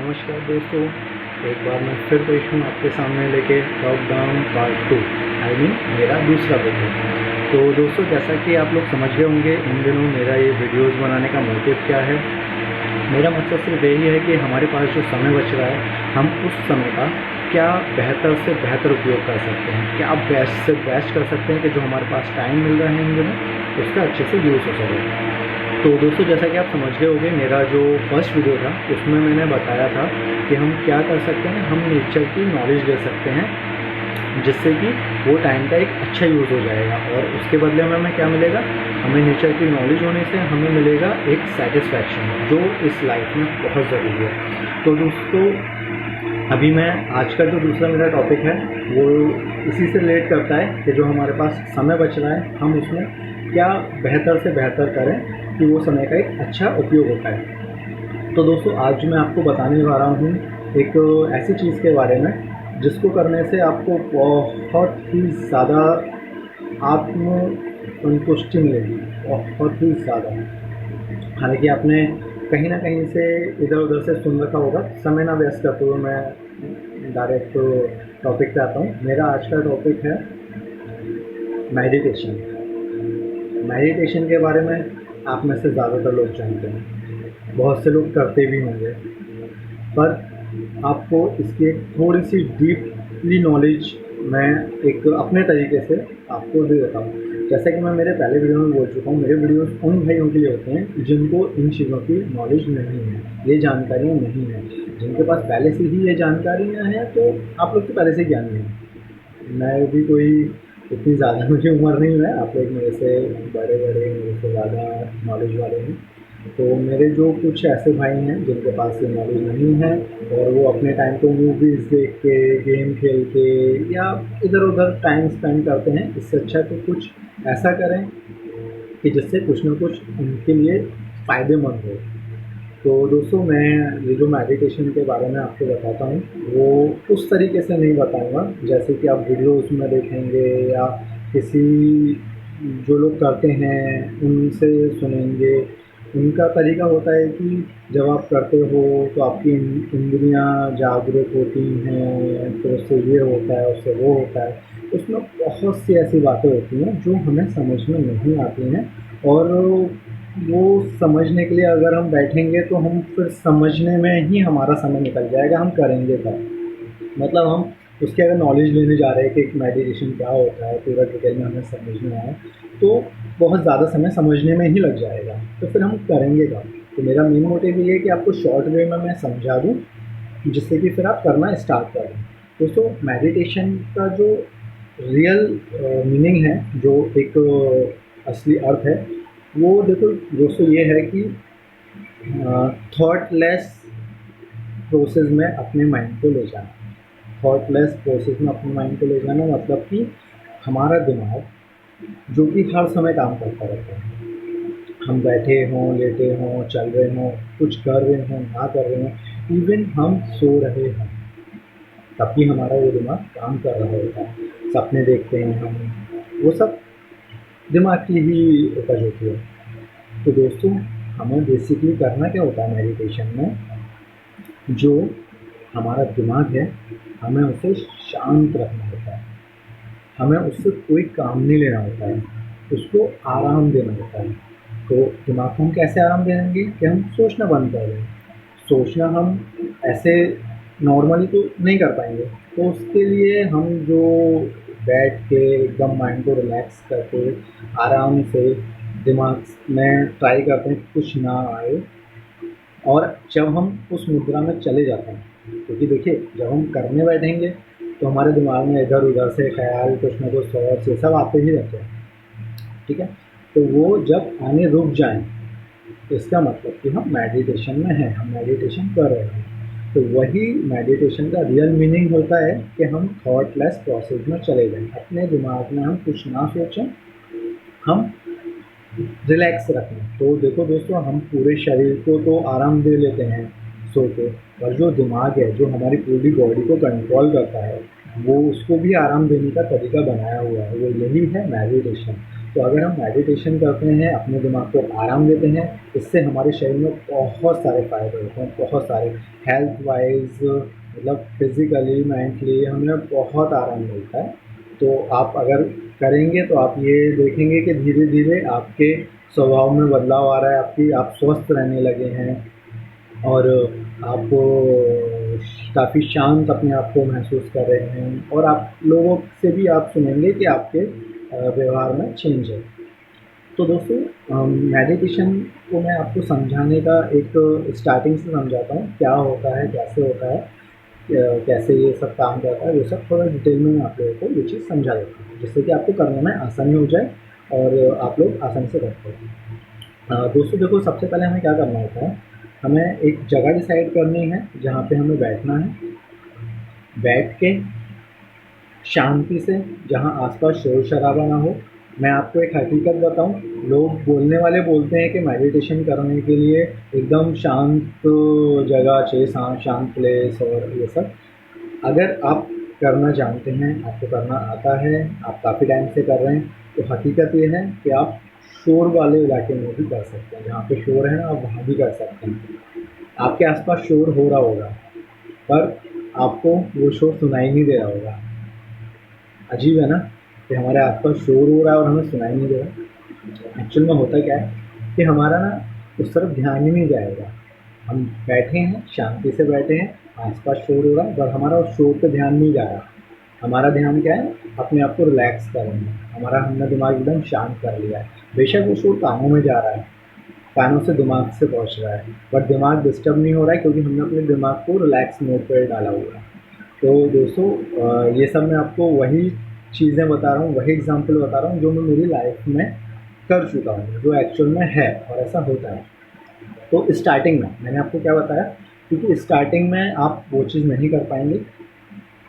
नमस्कार दोस्तों, एक बार मैं फिर पेश हूँ आपके सामने लेके लॉकडाउन पार्ट 2 मेरा दूसरा वीडियो। तो दोस्तों, जैसा कि आप लोग समझ गए होंगे इन दिनों मेरा ये वीडियोस बनाने का मोटिव क्या है। मेरा मकसद सिर्फ यही है कि हमारे पास जो समय बच रहा है हम उस समय का क्या बेहतर से बेहतर उपयोग कर सकते हैं, क्या बेस्ट से बेस्ट कर सकते हैं कि जो हमारे पास टाइम मिल रहा है इन दिनों उसका अच्छे से यूज़ हो सके। तो दोस्तों, जैसा कि आप समझ गए होंगे मेरा जो फर्स्ट वीडियो था उसमें मैंने बताया था कि हम क्या कर सकते हैं, हम नेचर की नॉलेज ले सकते हैं जिससे कि वो टाइम का एक अच्छा यूज़ हो जाएगा और उसके बदले में हमें क्या मिलेगा, हमें नेचर की नॉलेज होने से हमें मिलेगा एक सेटिस्फैक्शन जो इस लाइफ में बहुत ज़रूरी है। तो दोस्तों, अभी मैं आज का जो दूसरा मेरा टॉपिक है वो इसी से रिलेट करता है कि जो हमारे पास समय बच रहा है हम उसमें क्या बेहतर से बेहतर करें कि वो समय का एक अच्छा उपयोग होता है। तो दोस्तों, आज मैं आपको बताने जा रहा हूँ एक ऐसी चीज़ के बारे में जिसको करने से आपको बहुत ही ज़्यादा आत्म संतुष्टि मिलेगी, बहुत ही ज़्यादा। हालांकि आपने कहीं ना कहीं से इधर उधर से सुन रखा होगा, समय ना व्यस्त करते हुए मैं डायरेक्ट टॉपिक पे आता हूँ। मेरा आज का टॉपिक है मेडिटेशन। मेडिटेशन के बारे में आप में से ज़्यादातर लोग जानते हैं, बहुत से लोग करते भी होंगे, पर आपको इसकी एक थोड़ी सी डीपली नॉलेज मैं एक अपने तरीके से आपको दे देता हूँ। जैसा कि मैं मेरे पहले वीडियो में बोल चुका हूँ, मेरे वीडियोस उन भाइयों के लिए होते हैं जिनको इन चीज़ों की नॉलेज नहीं है, ये जानकारियाँ नहीं है। जिनके पास पहले से ही ये जानकारियाँ हैं तो आप लोग तो पहले से ज्ञानी हैं। मैं भी कोई इतनी ज़्यादा मुझे उम्र नहीं है, आप लोग मेरे से बड़े मेरे से ज़्यादा नॉलेज वाले हैं। तो मेरे जो कुछ ऐसे भाई हैं जिनके पास ये नॉलेज नहीं है और वो अपने टाइम को मूवीज़ देख के, गेम खेल के या इधर उधर टाइम स्पेंड करते हैं, इससे अच्छा तो कुछ ऐसा करें कि जिससे कुछ ना कुछ उनके लिए फ़ायदेमंद हो। तो दोस्तों, मैं ये जो मेडिटेशन के बारे में आपको बताता हूँ वो उस तरीके से नहीं बताऊँगा जैसे कि आप वीडियोस में देखेंगे या किसी जो लोग करते हैं उनसे सुनेंगे। उनका तरीका होता है कि जब आप करते हो तो आपकी इंद्रियाँ जागरूक होती हैं, फिर उससे ये होता है, उससे वो होता है। उसमें बहुत सी ऐसी बातें होती हैं जो हमें समझ में नहीं आती हैं और वो समझने के लिए अगर हम बैठेंगे तो हम फिर समझने में ही हमारा समय निकल जाएगा, हम करेंगे कब। मतलब हम उसकी अगर नॉलेज लेने जा रहे हैं कि एक मेडिटेशन क्या होता है, पूरा डिटेल में हमें समझना है, तो बहुत ज़्यादा समय समझने में ही लग जाएगा, तो फिर हम करेंगे कब। तो मेरा मेन मोटिव ये है कि आपको शॉर्ट वे में मैं समझा दूँ जिससे कि फिर आप करना स्टार्ट करें। दोस्तों, मेडिटेशन का जो रियल मीनिंग है, जो एक असली अर्थ है, वो देखो दोस्तों ये है कि थॉटलेस प्रोसेस में अपने माइंड को ले जाना। थॉटलेस प्रोसेस में अपने माइंड को ले जाना मतलब कि हमारा दिमाग जो कि हर समय काम करता रहता है, हम बैठे हों, लेटे हों, चल रहे हों, कुछ कर रहे हों, ना कर रहे हों, इवन हम सो रहे हों, तब भी हमारा वो दिमाग काम कर रहा होता है। सपने देखते हैं हम, वो सब दिमाग की ही उपज होती है। तो दोस्तों, हमें बेसिकली करना क्या होता है मेडिटेशन में, जो हमारा दिमाग है हमें उसे शांत रखना होता है, हमें उससे कोई काम नहीं लेना होता है, उसको आराम देना होता है। तो दिमाग को हम कैसे आराम देंगे कि हम सोचना बंद कर दें। सोचना हम ऐसे नॉर्मली तो नहीं कर पाएंगे, तो उसके लिए हम जो बैठ के एकदम माइंड को रिलैक्स करके आराम से दिमाग में ट्राई करते हैं कि कुछ ना आए। और जब हम उस मुद्रा में चले जाते हैं, क्योंकि देखिए जब हम करने बैठेंगे तो हमारे दिमाग में इधर उधर से ख्याल कुछ ना कुछ थॉट्स ये सब आते ही रहते हैं, ठीक है। तो वो जब आने रुक जाएं तो इसका मतलब कि हम मेडिटेशन में हैं, हम मेडिटेशन कर रहे हैं। तो वही मेडिटेशन का रियल मीनिंग होता है कि हम थॉटलेस प्रोसेस में चले जाएं, अपने दिमाग में हम कुछ ना सोचें, हम रिलैक्स रखें। तो देखो दोस्तों, हम पूरे शरीर को तो आराम दे लेते हैं सो के, और जो दिमाग है जो हमारी पूरी बॉडी को कंट्रोल करता है वो उसको भी आराम देने का तरीका बनाया हुआ है, वो यही है मेडिटेशन। तो अगर हम मेडिटेशन करते हैं, अपने दिमाग को आराम देते हैं, इससे हमारे शरीर में बहुत सारे फ़ायदे होते हैं, बहुत सारे हेल्थ वाइज, मतलब फिज़िकली, मेंटली हमें बहुत आराम मिलता है। तो आप अगर करेंगे तो आप ये देखेंगे कि धीरे-धीरे आपके स्वभाव में बदलाव आ रहा है, आप स्वस्थ रहने लगे हैं और आप काफ़ी शांत अपने आप को महसूस कर रहे हैं और आप लोगों से भी आप सुनेंगे कि आपके व्यवहार में चेंज है। तो दोस्तों मेडिटेशन को मैं आपको समझाने का एक स्टार्टिंग से समझाता हूँ, क्या होता है, कैसे होता है, कैसे ये सब काम करता है, वो सब थोड़ा डिटेल में मैं आप लोगों को ये चीज़ समझा देता हूँ, जिससे कि आपको करने में आसानी हो जाए और आप लोग आसानी से कर पाएँ। दोस्तों देखो, सबसे पहले हमें क्या करना होता है, हमें एक जगह डिसाइड करनी है जहाँ पे हमें बैठना है। बैठ के शांति से, जहाँ आसपास शोर शराबा ना हो। मैं आपको एक हकीकत बताऊं, लोग बोलने वाले बोलते हैं कि मेडिटेशन करने के लिए एकदम शांत जगह चाहिए, शांत प्लेस और ये सब। अगर आप करना जानते हैं, आपको करना आता है, आप काफ़ी टाइम से कर रहे हैं, तो हकीकत ये है कि आप शोर वाले इलाके में भी कर सकते हैं। जहाँ पे शोर है ना, आप वहाँ भी कर सकते हैं। आपके आसपास शोर हो रहा होगा पर आपको वो शोर सुनाई नहीं दे रहा होगा। अजीब है ना कि हमारे आसपास शोर हो रहा है और हमें सुनाई नहीं दे रहा। एक्चुअल में होता क्या है कि हमारा ना उस तरफ ध्यान ही नहीं जाएगा। हम बैठे हैं, शांति से बैठे हैं, आसपास शोर हो रहा है पर हमारा उस शोर पे ध्यान नहीं जा रहा। हमारा ध्यान क्या है, अपने आप को रिलैक्स करना है। हमने दिमाग एकदम शांत कर लिया है। बेशक वो शोर कानों में जा रहा है, कानों से दिमाग से पहुंच रहा है, बट दिमाग डिस्टर्ब नहीं हो रहा है क्योंकि हमने अपने दिमाग को रिलैक्स मोड पर डाला हुआ है। तो दोस्तों ये सब मैं आपको वही चीज़ें बता रहा हूँ, वही एग्जांपल बता रहा हूँ जो मैं मेरी लाइफ में कर चुका हूँ, जो एक्चुअल में है और ऐसा होता है। तो स्टार्टिंग में मैंने आपको क्या बताया, क्योंकि स्टार्टिंग में आप वो चीज़ नहीं कर पाएंगे,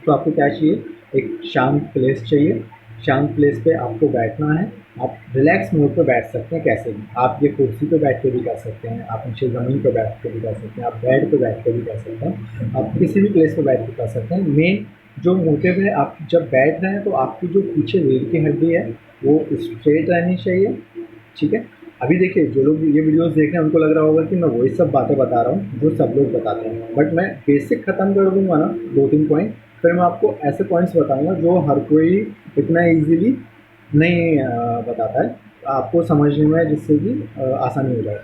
तो आपको क्या चाहिए, एक शांत प्लेस चाहिए। शांत प्लेस पे आपको बैठना है। आप रिलैक्स मोड पे बैठ सकते हैं, कैसे भी। आप ये कुर्सी पे बैठ के भी कर सकते हैं, आप नीचे ज़मीन पे बैठ के भी कर सकते हैं, आप बेड पे बैठ के भी कर सकते हैं, आप किसी भी प्लेस पे बैठ के कर सकते हैं। मेन जो मोटिव है, आप जब बैठ रहे हैं तो आपकी जो पीछे रीढ़ की हड्डी है वो स्ट्रेट रहनी चाहिए, ठीक है। अभी देखिए, जो लोग ये वीडियोस देख रहे हैं उनको लग रहा होगा कि मैं वही सब बातें बता रहा हूँ जो सब लोग बताते हैं, बट मैं बेसिक ख़त्म कर दूंगा ना 2-3 पॉइंट, फिर मैं आपको ऐसे पॉइंट्स बताऊंगा जो हर कोई इतना इजीली नहीं बताता है, आपको समझने में, जिससे कि आसानी हो जाए।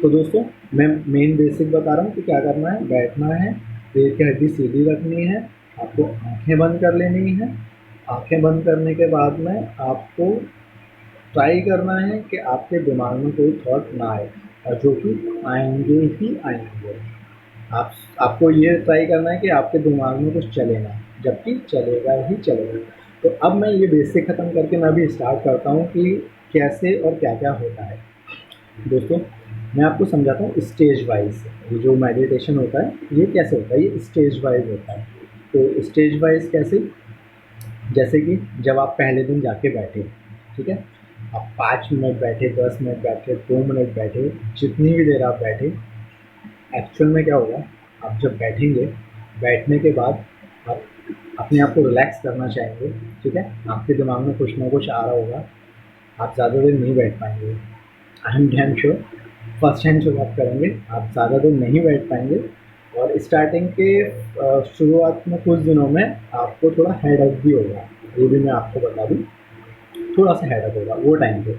तो दोस्तों मैं मेन बेसिक बता रहा हूँ कि क्या करना है। बैठना है, रीढ़ की हड्डी सीधी रखनी है, आपको आंखें बंद कर लेनी है। आंखें बंद करने के बाद में आपको ट्राई करना है कि आपके दिमाग में कोई थॉट ना आए, और जो कि आएंगे ही आएंगे। आपको ये ट्राई करना है कि आपके दिमाग में कुछ चले ना, जबकि चलेगा ही चलेगा। तो अब मैं ये बेसिक ख़त्म करके मैं अभी स्टार्ट करता हूँ कि कैसे और क्या क्या होता है। दोस्तों मैं आपको समझाता हूँ स्टेज वाइज, ये जो मेडिटेशन होता है ये कैसे होता है, ये स्टेज वाइज होता है। तो स्टेज वाइज कैसे, जैसे कि जब आप पहले दिन जाके बैठे, ठीक है, आप 5 मिनट बैठे, 10 मिनट बैठे, 2 मिनट बैठे, जितनी भी देर आप बैठे, एक्चुअल में क्या होगा, आप जब बैठेंगे, बैठने के बाद आप अपने आप को रिलैक्स करना चाहेंगे, ठीक है। आपके दिमाग में कुछ ना कुछ आ रहा होगा, आप ज़्यादा देर नहीं बैठ पाएंगे। I am damn sure, first time जो बात करेंगे आप ज़्यादा देर नहीं बैठ पाएंगे। और स्टार्टिंग के शुरुआत में कुछ दिनों में आपको थोड़ा हेडेक भी होगा, ये भी मैं आपको बता दूँ, थोड़ा सा हेडेक होगा वो टाइम पे।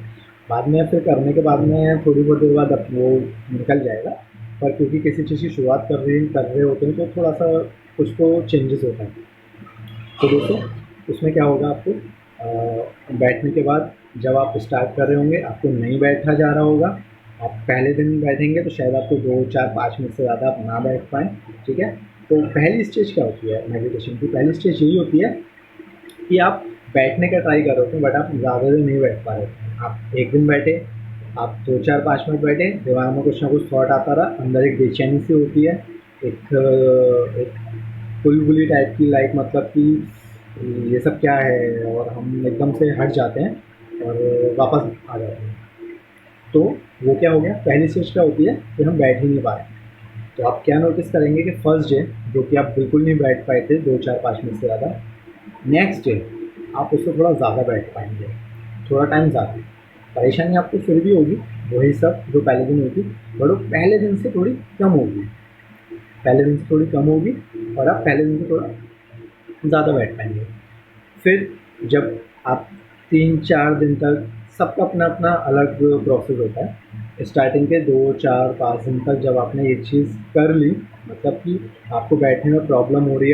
बाद में फिर करने के बाद में थोड़ी बहुत देर बाद वो निकल जाएगा, पर क्योंकि किसी चीज़ की शुरुआत कर रहे होते हैं तो थोड़ा सा कुछ तो चेंजेस होता है। तो दोस्तों उसमें क्या होगा, आपको बैठने के बाद जब आप स्टार्ट कर रहे होंगे, आपको नहीं बैठा जा रहा होगा, आप पहले दिन बैठेंगे तो शायद आपको 2, 4, 5 मिनट से ज़्यादा आप ना बैठ पाएँ, ठीक है। तो पहली स्टेज क्या होती है मेडिटेशन की, पहली स्टेज यही होती है कि आप बैठने का ट्राई कर रहे हो बट आप ज़्यादा देर नहीं बैठ पा रहे हो। आप एक दिन बैठे, आप 2, 4, 5 मिनट बैठे, दिमाग में कुछ ना कुछ थॉट आता रहा, अंदर एक बेचैनी सी होती है, एक बुलबुली टाइप की, लाइक मतलब कि ये सब क्या है, और हम एकदम से हट जाते हैं और वापस आ जाते हैं। तो वो क्या हो गया, पहली स्टेज क्या होती है कि हम बैठ ही नहीं पा रहे। तो आप क्या नोटिस करेंगे कि फर्स्ट डे जो कि आप बिल्कुल नहीं बैठ पाए थे 2, 4, 5 मिनट से ज़्यादा, नेक्स्ट डे आप उससे थोड़ा ज़्यादा बैठ पाएंगे, थोड़ा टाइम ज़्यादा। परेशानी आपको फिर भी होगी, वही सब जो पहले दिन हुई थी, बट वो पहले दिन से थोड़ी कम होगी, पहले दिन से थोड़ी कम होगी और आप पहले दिन से थोड़ा ज़्यादा बैठ पाएंगे। फिर जब आप 3-4 दिन तक, सबका अपना अपना अलग प्रोसेस होता है। स्टार्टिंग के 2-4-5 दिन तक जब आपने ये चीज़ कर ली, मतलब कि आपको बैठने में प्रॉब्लम हो रही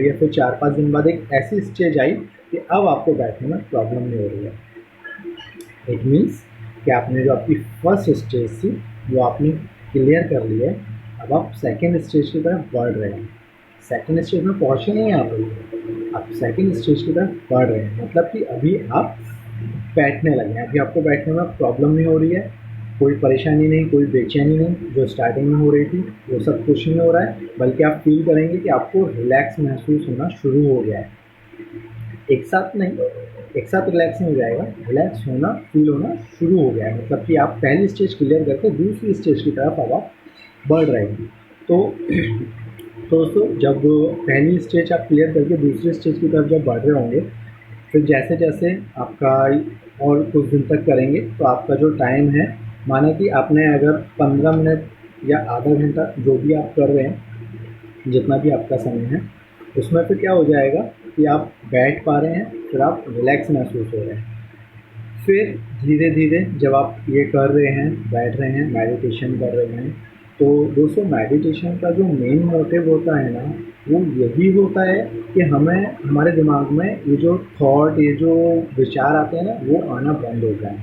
है, फिर 4-5 दिन बाद एक ऐसी स्टेज आई कि अब आपको बैठने में प्रॉब्लम नहीं हो रही है। इट मीन्स कि आपने जो आपकी फर्स्ट स्टेज थी वो आपने क्लियर कर ली है। अब आप सेकेंड स्टेज की तरफ बढ़ रहे हैं। सेकेंड स्टेज में पहुँचे नहीं हैं आप सेकेंड स्टेज की तरफ बढ़ रहे हैं, मतलब कि अभी आप बैठने लगे हैं। अभी आपको बैठने में प्रॉब्लम नहीं हो रही है, कोई परेशानी नहीं, कोई बेचैनी नहीं जो स्टार्टिंग में हो रही थी, वो सब कुछ नहीं हो रहा है, बल्कि आप फील करेंगे कि आपको रिलैक्स महसूस होना शुरू हो गया है। एक साथ नहीं, एक साथ रिलैक्स नहीं हो जाएगा, रिलैक्स होना, फील होना शुरू हो गया है, मतलब कि आप पहली स्टेज क्लियर करके दूसरी स्टेज की तरफ अब आप बढ़ रहे हैं। तो दोस्तों, जब पहली स्टेज आप क्लियर करके दूसरी स्टेज की तरफ जब बढ़ रहे होंगे, फिर जैसे जैसे आपका और कुछ दिन तक करेंगे तो आपका जो टाइम है, माना कि आपने अगर 15 मिनट या आधा घंटा जो भी आप कर रहे हैं, जितना भी आपका समय है, उसमें फिर क्या हो जाएगा कि आप बैठ पा रहे हैं, फिर आप रिलैक्स महसूस हो रहे हैं। फिर धीरे धीरे जब आप ये कर रहे हैं, बैठ रहे हैं, मेडिटेशन कर रहे हैं, तो दोस्तों मेडिटेशन का जो मेन मोटिव होता है ना, वो यही होता है कि हमें, हमारे दिमाग में ये जो थॉट, ये जो विचार आते हैं ना, वो आना बंद हो जाए।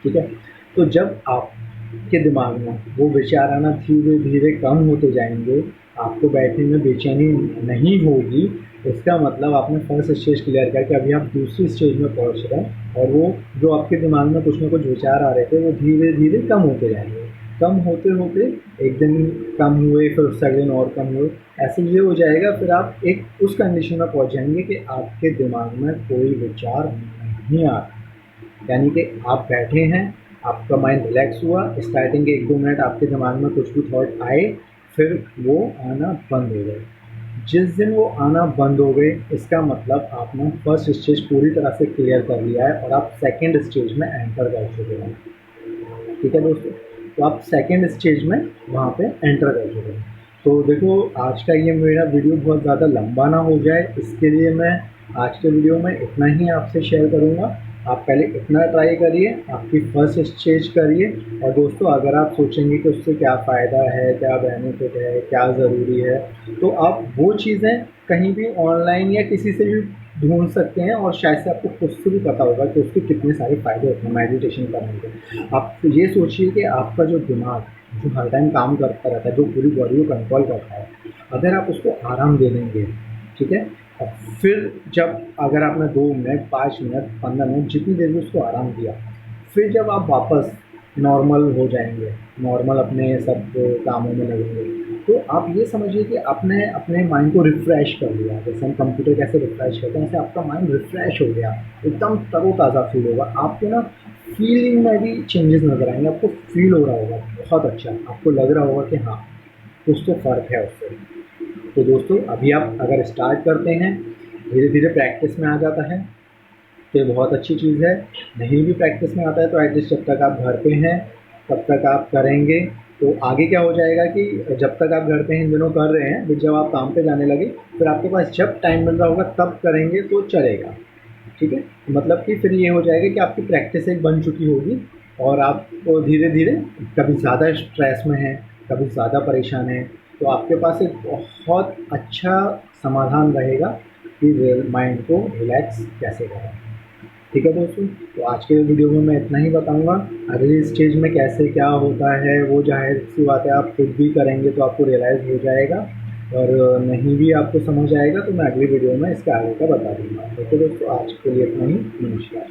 ठीक है, तो जब आपके दिमाग में वो विचार आना धीरे धीरे कम होते जाएंगे, आपको बैठने में बेचैनी नहीं होगी, इसका मतलब आपने फर्स्ट स्टेज क्लियर करके अभी आप दूसरी स्टेज में पहुंच रहे हैं, और वो जो आपके दिमाग में कुछ ना कुछ विचार आ रहे थे वो धीरे धीरे कम होते जाएंगे। कम होते होते एक दिन कम हुए, फिर उससे अगले दिन और कम हुए, ऐसे ये हो जाएगा। फिर आप एक उस कंडीशन में पहुंच जाएंगे कि आपके दिमाग में कोई विचार नहीं आ रहा, यानी कि आप बैठे हैं, आपका माइंड रिलैक्स हुआ, स्टार्टिंग के 1-2 मिनट आपके दिमाग में कुछ भी थॉट आए, फिर वो आना बंद हो गए। जिस दिन वो आना बंद हो गए, इसका मतलब आपने फर्स्ट स्टेज पूरी तरह से क्लियर कर लिया है और आप सेकेंड स्टेज में एंटर कर चुके हैं। ठीक है दोस्तों, तो आप सेकेंड स्टेज में वहाँ पे एंटर कर चुके हैं। तो देखो, आज का ये मेरा वीडियो बहुत ज़्यादा लंबा ना हो जाए, इसके लिए मैं आज के वीडियो में इतना ही आपसे शेयर करूँगा। आप पहले इतना ट्राई करिए, आपकी फर्स्ट स्टेज करिए, और दोस्तों अगर आप सोचेंगे कि उससे क्या फ़ायदा है, क्या बेनिफिट है, क्या ज़रूरी है, तो आप वो चीज़ें कहीं भी ऑनलाइन या किसी से भी ढूंढ सकते हैं, और शायद से आपको खुद से भी पता होगा कि उसके कितने सारे फ़ायदे होते हैं मेडिटेशन करने के। आप ये सोचिए कि आपका जो दिमाग जो हर टाइम काम करता रहता है, जो पूरी बॉडी को कंट्रोल करता है, अगर आप उसको आराम दे देंगे, ठीक है, और फिर जब अगर आपने 2 मिनट, 5 मिनट, 15 मिनट, जितनी देर भी उसको आराम दिया, फिर जब आप वापस नॉर्मल हो जाएंगे, नॉर्मल अपने सब कामों में लगेंगे, तो आप ये समझिए कि आपने अपने माइंड को रिफ़्रेश कर लिया। जैसे हम कंप्यूटर कैसे रिफ़्रेश करते हैं, ऐसे आपका माइंड रिफ़्रेश हो गया, एकदम तरोताज़ा फील होगा आपको ना। फीलिंग में भी चेंजेस नज़र आएंगे, आपको फील हो रहा होगा बहुत अच्छा, आपको लग रहा होगा कि हाँ कुछ तो फ़र्क है उससे। तो दोस्तों, अभी आप अगर स्टार्ट करते हैं, धीरे धीरे प्रैक्टिस में आ जाता है तो ये बहुत अच्छी चीज़ है। नहीं भी प्रैक्टिस में आता है तो एटलीस्ट जब तक आप घर पे हैं तब तक आप करेंगे, तो आगे क्या हो जाएगा कि जब तक आप घर पे इन दिनों कर रहे हैं, फिर जब आप काम पे जाने लगे, फिर आपके पास जब टाइम मिल रहा होगा तब करेंगे तो चलेगा। ठीक है, मतलब कि फिर ये हो जाएगा कि आपकी प्रैक्टिस एक बन चुकी होगी, और आप तो धीरे धीरे, कभी ज़्यादा स्ट्रेस में हैं, कभी ज़्यादा परेशान हैं, तो आपके पास एक बहुत अच्छा समाधान रहेगा कि माइंड को रिलैक्स कैसे करें। ठीक है दोस्तों, तो आज के वीडियो में मैं इतना ही बताऊंगा। अगली स्टेज में कैसे क्या होता है वो जाहिर सी बात है आप खुद भी करेंगे तो आपको रियलाइज़ हो जाएगा, और नहीं भी आपको समझ आएगा तो मैं अगली वीडियो में इसके आगे का बता दूंगा। ठीक है दोस्तों, आज के लिए इतना ही। नमस्कार।